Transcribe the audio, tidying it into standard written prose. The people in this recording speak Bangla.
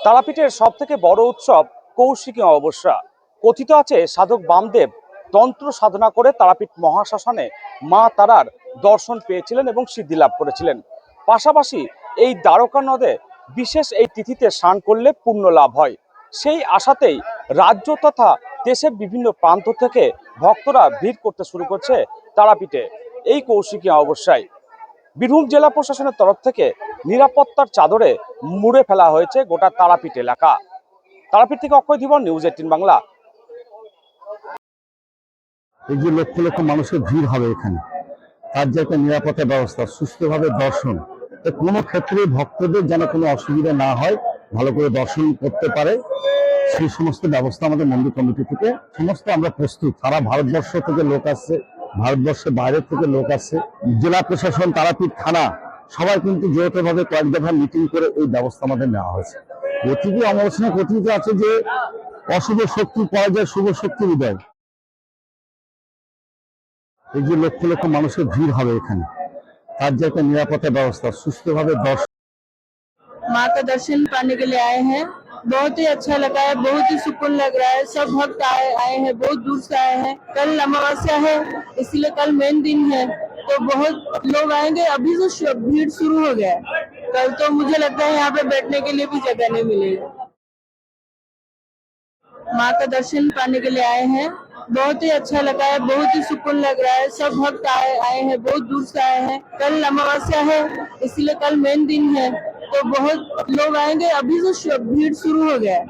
তারাপীঠের সব থেকে বড় উৎসব কৌশিকী অমাবস্যা। কথিত আছে সাধক বামদেব তন্ত্র সাধনা করে তারাপীঠ মহাশ্মশানে মা তারার দর্শন পেয়েছিলেন এবং সিদ্ধি লাভ করেছিলেন। পাশাপাশি এই দ্বারকা নদে বিশেষ এই তিথিতে স্নান করলে পুণ্য লাভ হয়। সেই আশাতেই রাজ্য তথা দেশের বিভিন্ন প্রান্ত থেকে ভক্তরা ভিড় করতে শুরু করছে তারাপীঠে এই কৌশিকী অমাবস্যায়। বীরভূম জেলা প্রশাসনের তরফ থেকে নিরাপত্তার চাদরে মুড়ে ফেলা হয়েছে গোটা তারাপীঠ এলাকা। তারাপীঠ থেকে অক্ষয় ধীবর, নিউজ 18 বাংলা। এই যে লক্ষ লক্ষ মানুষের ভিড় হবে এখানে, তার যে একটা নিরাপত্তা ব্যবস্থা, সুস্থভাবে দর্শন, কোনো ক্ষেত্রে ভক্তদের যেন কোনো অসুবিধা না হয়, ভালো করে দর্শন করতে পারে, সেই সমস্ত ব্যবস্থা আমাদের মন্দির কমিটি থেকে সমস্ত আমরা প্রস্তুত। সারা ভারতবর্ষ থেকে লোক আসছে, ভারতবর্ষের বাইরের থেকে লোক আসছে, জেলা প্রশাসন, তারাপীঠ থানা সবাই কিন্তু যৌথভাবে কয়েক দফা মিটিং করে এই ব্যবস্থা আমাদের নেওয়া হয়েছে। অতীতে অমাবস্যা কথিত আছে যে অশুভ শক্তি পরাজয়, শুভ শক্তির উদয়। এই যে লক্ষ লক্ষ মানুষের ভিড় হবে এখানে, তার যে একটা নিরাপত্তা ব্যবস্থা, সুস্থভাবে দর্শন। माँ का दर्शन पाने के लिए आए हैं। बहुत ही अच्छा लगा है, बहुत ही सुकून लग रहा है। सब भक्त आए हैं, बहुत दूर से आए हैं। कल अमावस्या है, इसीलिए कल मेन दिन है, तो बहुत लोग आएंगे। अभी से भीड़ शुरू हो गया है। कल तो मुझे लगता है यहाँ पे बैठने के लिए भी जगह नहीं मिलेगी। माँ का दर्शन पाने के लिए आए हैं। बहुत ही अच्छा लगा है, बहुत ही सुकून लग रहा है। सब भक्त आए हैं, बहुत दूर से आए हैं। कल अमावस्या है, इसीलिए कल मेन दिन है, तो बहुत लोग आएंगे। अभी से भीड़ शुरू हो गया है।